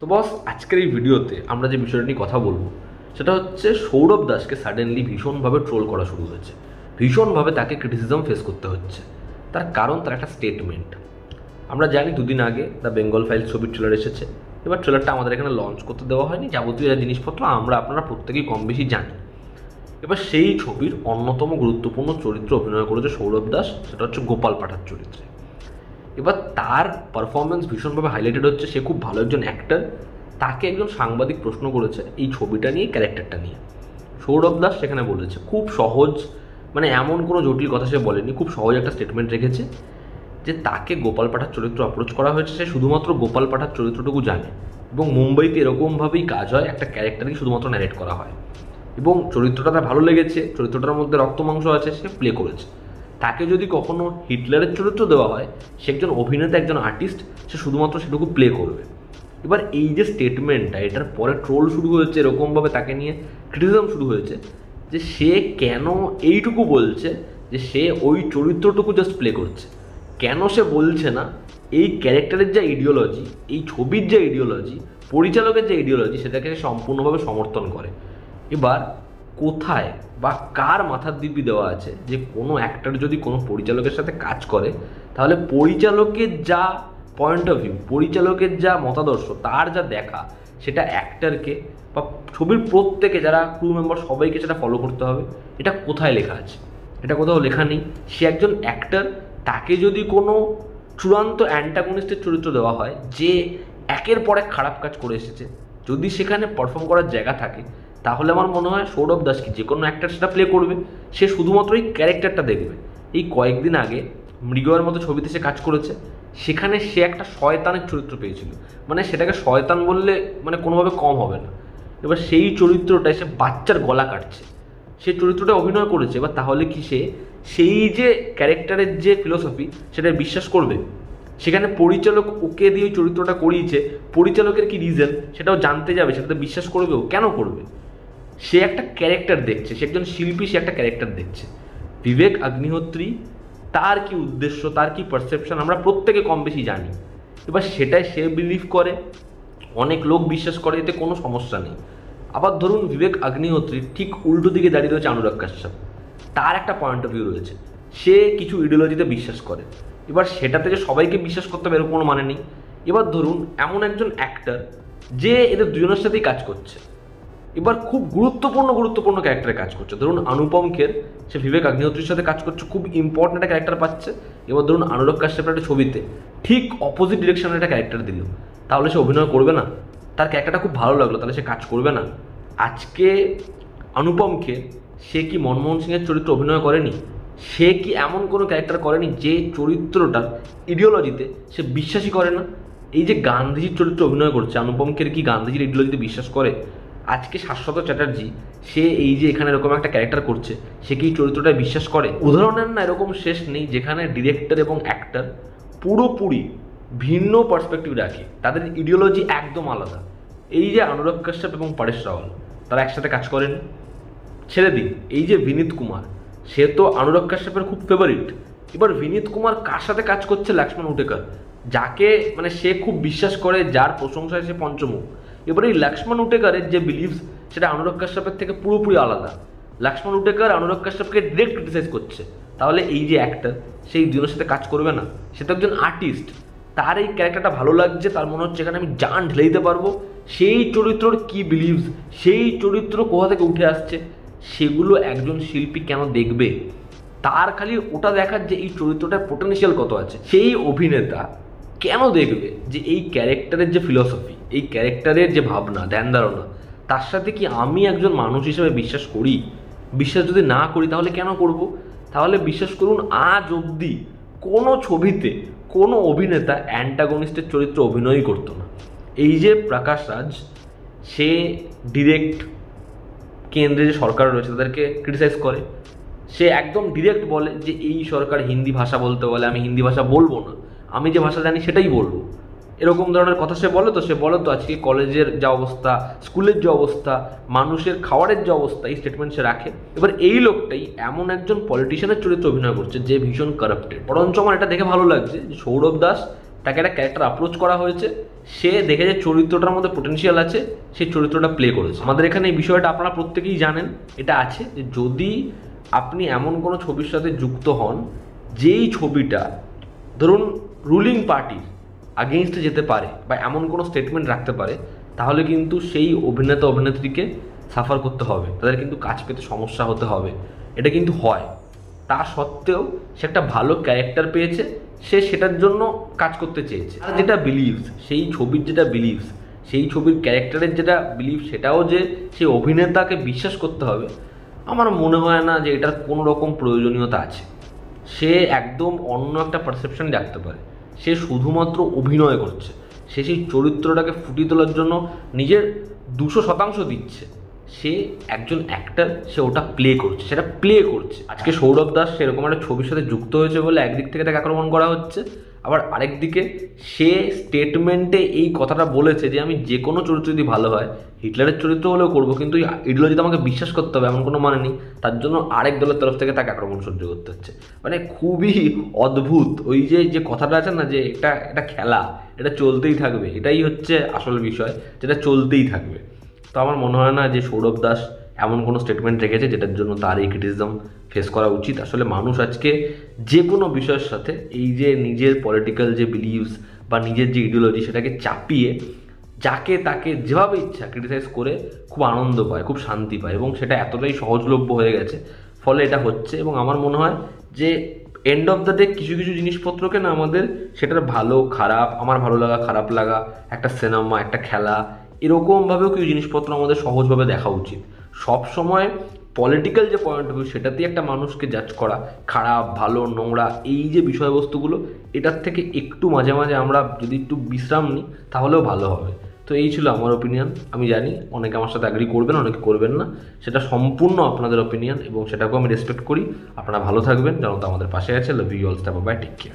তো বস, আজকের এই ভিডিওতে আমরা যে বিষয়টা নিয়ে কথা বলবো সেটা হচ্ছে সৌরভ দাসকে সাডেনলি ভীষণভাবে ট্রোল করা শুরু হয়েছে। ভীষণভাবে তাকে ক্রিটিসিজম ফেস করতে হচ্ছে। তার কারণ তার একটা স্টেটমেন্ট। আমরা জানি দুদিন আগে দ্য বেঙ্গল ফাইলস ছবির ট্রেলার এসেছে। এবার ট্রেলারটা আমাদের এখানে লঞ্চ করতে দেওয়া হয়নি, যাবতীয় জিনিসপত্র আপনারা প্রত্যেকেই কম বেশি জানি। এবার সেই ছবির অন্যতম গুরুত্বপূর্ণ চরিত্র অভিনয় করেছে সৌরভ দাস, সেটা হচ্ছে গোপাল পাঠার চরিত্রে। এবার তার পারফরমেন্স ভীষণভাবে হাইলাইটেড হচ্ছে। সে খুব ভালো একজন অ্যাক্টর। তাকে একজন সাংবাদিক প্রশ্ন করেছে এই ছবিটা নিয়ে, ক্যারেক্টারটা নিয়ে। সৌরভ দাস সেখানে বলেছে খুব সহজ, মানে এমন কোনো জটিল কথা সে বলেনি, খুব সহজ একটা স্টেটমেন্ট রেখেছে যে তাকে গোপাল পাঠার চরিত্র অ্যাপ্রোচ করা হয়েছে, সে শুধুমাত্র গোপাল পাঠার চরিত্রটুকু জানে। এবং মুম্বাইতে এরকমভাবেই কাজ হয়, একটা ক্যারেক্টারকে শুধুমাত্র ন্যারেট করা হয়। এবং চরিত্রটা তার ভালো লেগেছে, চরিত্রটার মধ্যে রক্ত মাংস আছে, সে প্লে করেছে। তাকে যদি কখনো হিটলারের চরিত্র দেওয়া হয়, সে একজন অভিনেতা, একজন আর্টিস্ট, সে শুধুমাত্র সেটুকু প্লে করবে। এবার এই যে স্টেটমেন্টটা, এটার পরে ট্রোল শুরু হয়েছে, এরকমভাবে তাকে নিয়ে ক্রিটিসিজম শুরু হয়েছে যে সে কেন এইটুকু বলছে যে সে ওই চরিত্রটুকু জাস্ট প্লে করছে। কেন সে বলছে না এই ক্যারেক্টারের যা ইডিওলজি, এই ছবির যা ইডিওলজি, পরিচালকের যে ইডিওলজি, সেটাকে সে সম্পূর্ণভাবে সমর্থন করে। এবার কোথায় বা কার মাথার দিব্যি দেওয়া আছে যে কোনো অ্যাক্টর যদি কোনো পরিচালকের সাথে কাজ করে, তাহলে পরিচালকের যা পয়েন্ট অফ ভিউ, পরিচালকের যা মতাদর্শ, তার যা দেখা, সেটা অ্যাক্টরকে বা ছবির প্রত্যেকে যারা ক্রু মেম্বার সবাইকে সেটা ফলো করতে হবে। এটা কোথায় লেখা আছে? এটা কোথাও লেখা নেই। সে একজন অ্যাক্টর, তাকে যদি কোনো চূড়ান্ত অ্যান্টাগনিস্টের চরিত্র দেওয়া হয় যে একের পর এক খারাপ কাজ করে এসেছে, যদি সেখানে পারফর্ম করার জায়গা থাকে, তাহলে আমার মনে হয় সৌরভ দাসকে যে কোনো অ্যাক্টর সেটা প্লে করবে। সে শুধুমাত্র এই ক্যারেক্টারটা দেখবে। এই কয়েকদিন আগে মৃগয়ের মতো ছবিতে সে কাজ করেছে, সেখানে সে একটা শয়তানের চরিত্র পেয়েছিল। মানে সেটাকে শয়তান বললে মানে কোনোভাবে কম হবে না। এবার সেই চরিত্রটায় সে বাচ্চার গলা কাটছে, সে চরিত্রটা অভিনয় করেছে। এবার তাহলে কি সে সেই যে ক্যারেক্টারের যে ফিলোসফি, সেটা বিশ্বাস করবে? সেখানে পরিচালক ওকে দিয়ে ওই চরিত্রটা করিয়েছে, পরিচালকের কি রিজন সেটাও জানতে যাবে, সেটাতে বিশ্বাস করবেও? কেন করবে? সে একটা ক্যারেক্টার দেখছে, সে একজন শিল্পী, সে একটা ক্যারেক্টার দেখছে। বিবেক অগ্নিহোত্রী, তার কি উদ্দেশ্য, তার কি পারসেপশন, আমরা প্রত্যেকে কম বেশি জানি। এবার সেটাই সে বিলিভ করে, অনেক লোক বিশ্বাস করে, এতে কোনো সমস্যা নেই। আবার ধরুন বিবেক অগ্নিহোত্রী ঠিক উল্টো দিকে দাঁড়িয়ে রয়েছে অনুরাগ কাশ্যপ। তার একটা পয়েন্ট অফ ভিউ রয়েছে, সে কিছু ইডিওলজিতে বিশ্বাস করে। এবার সেটাতে যে সবাইকে বিশ্বাস করতে হবে এরকম কোনো মানে নেই। এবার ধরুন এমন একজন অ্যাক্টর যে এদের দুজনের সাথেই কাজ করছে, এবার খুব গুরুত্বপূর্ণ ক্যারেক্টারে কাজ করছে। ধরুন অনুপম খের, সে বিবেক অগ্নিহোত্রীর সাথে কাজ করছে, খুব ইম্পর্টেন্ট একটা ক্যারেক্টার পাচ্ছে। এবার ধরুন অনুরাগ কাশ্যপের একটা ছবিতে ঠিক অপোজিট ডিরেকশনের একটা ক্যারেক্টার দিল, তাহলে সে অভিনয় করবে না? তার ক্যারেক্টারটা খুব ভালো লাগলো, তাহলে সে কাজ করবে না? আজকে অনুপম খের, সে কি মনমোহন সিংয়ের চরিত্র অভিনয় করেনি? সে কি এমন কোনো ক্যারেক্টার করেনি যে চরিত্রটার ইডিওলজিতে সে বিশ্বাসই করে না? এই যে গান্ধীজির চরিত্র অভিনয় করছে, অনুপম খের কি গান্ধীজির ইডিওলজিতে বিশ্বাস করে? আজকে শাশ্বত চ্যাটার্জি, সে এই যে এখানে এরকম একটা ক্যারেক্টার করছে, সে কি চরিত্রটায় বিশ্বাস করে? উদাহরণের না এরকম শেষ নেই, যেখানে ডিরেক্টর এবং অ্যাক্টর পুরোপুরি ভিন্ন পার্সপেক্টিভ রাখে, তাদের ইডিওলজি একদম আলাদা। এই যে অনুরাগ কাশ্যপ এবং পরেশ রাওয়াল, তারা একসাথে কাজ করেন। ছেড়ে দিন এই যে বিনীত কুমার, সে তো অনুরাগ কাশ্যপের খুব ফেভারিট। এবার বিনীত কুমার কার সাথে কাজ করছে? লক্ষ্মণ উটেকর, যাকে মানে সে খুব বিশ্বাস করে, যার প্রশংসায় সে পঞ্চমুখ। এবার এই লক্ষ্মণ উটেকরের যে বিলিভস, সেটা অনুরাগ কাশ্যপের থেকে পুরোপুরি আলাদা। লক্ষ্মণ উটেকর অনুরাগ কাশ্যপকে ডিরেক্ট ক্রিটিসাইজ করছে। তাহলে এই যে অ্যাক্টর, সেই দুজনের সাথে কাজ করবে না? সে তো একজন আর্টিস্ট, তার এই ক্যারেক্টারটা ভালো লাগছে, তার মনে হচ্ছে এখানে আমি জান ঢেলে দিতে পারবো। সেই চরিত্রর কি বিলিভস, সেই চরিত্র কোথা থেকে উঠে আসছে, সেগুলো একজন শিল্পী কেন দেখবে? তার খালি ওটা দেখার যে এই চরিত্রটার পোটেনশিয়াল কত আছে। সেই অভিনেতা কেন দেখবে যে এই ক্যারেক্টারের যে ফিলসফি, এই ক্যারেক্টারের যে ভাবনা, ধ্যান ধারণা, তার সাথে কি আমি একজন মানুষ হিসেবে বিশ্বাস করি? বিশ্বাস যদি না করি তাহলে কেন করব? তাহলে বিশ্বাস করুন, আজ অবধি কোনো ছবিতে কোনো অভিনেতা অ্যান্টাগনিস্টের চরিত্র অভিনয়ই করতো না। এই যে প্রকাশ রাজ, সে ডিরেক্ট কেন্দ্রে যে সরকার রয়েছে তাদেরকে ক্রিটিসাইজ করে। সে একদম ডিরেক্ট বলে যে এই সরকার হিন্দি ভাষা বলতে বলে, আমি হিন্দি ভাষা বলবো না, আমি যে ভাষা জানি সেটাই বলবো। এরকম ধরনের কথা সে বলে। তো সে বলে তো আজকে কলেজের যা অবস্থা, স্কুলের যে অবস্থা, মানুষের খাওয়ারের যে অবস্থা, এই স্টেটমেন্ট সে রাখে। এবার এই লোকটাই এমন একজন পলিটিশিয়ানের চরিত্র অভিনয় করছে যে ভীষণ কারাপ্টেড। বরঞ্চ আমার এটা দেখে ভালো লাগছে যে সৌরভ দাস তাকে একটা ক্যারেক্টার অ্যাপ্রোচ করা হয়েছে, সে দেখে যে চরিত্রটার মধ্যে পোটেনশিয়াল আছে, সেই চরিত্রটা প্লে করেছে। আমাদের এখানে এই বিষয়টা আপনারা প্রত্যেকেই জানেন, এটা আছে যে যদি আপনি এমন কোনো ছবির সাথে যুক্ত হন যেই ছবিটা ধরুন রুলিং পার্টির আগেইনস্টে যেতে পারে বা এমন কোনো স্টেটমেন্ট রাখতে পারে, তাহলে কিন্তু সেই অভিনেতা অভিনেত্রীকে সাফার করতে হবে, তাদের কিন্তু কাজ পেতে সমস্যা হতে হবে। এটা কিন্তু হয়। তা সত্ত্বেও সে একটা ভালো ক্যারেক্টার পেয়েছে, সে সেটার জন্য কাজ করতে চেয়েছে। আর যেটা বিলিভস, সেই ছবির যেটা বিলিভস, সেই ছবির ক্যারেক্টারের যেটা বিলিভ, সেটাও যে সেই অভিনেতাকে বিশ্বাস করতে হবে, আমার মনে হয় না যে এটার কোনো রকম প্রয়োজনীয়তা আছে। সে একদম অন্য একটা পারসেপশন রাখতে পারে, সে শুধুমাত্র অভিনয় করছে, সে সেই চরিত্রটাকে ফুটিয়ে তোলার জন্য নিজের 200% দিচ্ছে। সে একজন অ্যাক্টার, সে ওটা প্লে করছে, সেটা প্লে করছে। আজকে সৌরভ দাস সেরকম একটা ছবির সাথে যুক্ত হয়েছে বলে একদিক থেকে তাকে আক্রমণ করা হচ্ছে, আবার আরেকদিকে সে স্টেটমেন্টে এই কথাটা বলেছে যে আমি যে কোনো চরিত্র যদি ভালো হয়, হিটলারের চরিত্র হলেও করবো, কিন্তু এই আইডিওলজিতে আমাকে বিশ্বাস করতে হবে এমন কোনো মানে নেই। তার জন্য আরেক দলের তরফ থেকে তাকে আক্রমণ সহ্য করতে হচ্ছে। মানে খুবই অদ্ভুত। ওই যে কথাটা আছে না, যে এটা খেলা, এটা চলতেই থাকবে, এটাই হচ্ছে আসল বিষয়, যেটা চলতেই থাকবে। তো আমার মনে হয় না যে সৌরভ দাস এমন কোনো স্টেটমেন্ট রেখেছে যেটার জন্য তার এই ক্রিটিসিজম ফেস করা উচিত। আসলে মানুষ আজকে যে কোনো বিষয়ের সাথে এই যে নিজের পলিটিক্যাল যে বিলিভস বা নিজের যে ইডিওলজি, সেটাকে চাপিয়ে যাকে তাকে যেভাবে ইচ্ছা ক্রিটিসাইজ করে খুব আনন্দ পায়, খুব শান্তি পায়, এবং সেটা এতটাই সহজলভ্য হয়ে গেছে, ফলে এটা হচ্ছে। এবং আমার মনে হয় যে এন্ড অফ দ্য ডে কিছু কিছু জিনিসপত্রকে না আমাদের সেটার ভালো খারাপ, আমার ভালো লাগা খারাপ লাগা, একটা সিনেমা, একটা খেলা, এরকমভাবেও কিছু জিনিসপত্র আমাদের সহজভাবে দেখা উচিত। সব সময় পলিটিক্যাল যে পয়েন্ট অফ ভিউ, সেটাতেই একটা মানুষকে জাজ করা, খারাপ ভালো নোংরা, এই যে বিষয়বস্তুগুলো, এটার থেকে একটু মাঝে মাঝে আমরা যদি একটু বিশ্রাম নিই তাহলেও ভালো হবে। তো এই ছিল আমার ওপিনিয়ন। আমি জানি অনেকে আমার সাথে অ্যাগ্রি করবেন, অনেকে করবেন না, সেটা সম্পূর্ণ আপনাদের ওপিনিয়ন এবং সেটাকেও আমি রেসপেক্ট করি। আপনারা ভালো থাকবেন, যেন তো আমাদের পাশে আছে। Love you all, stay bye, take care.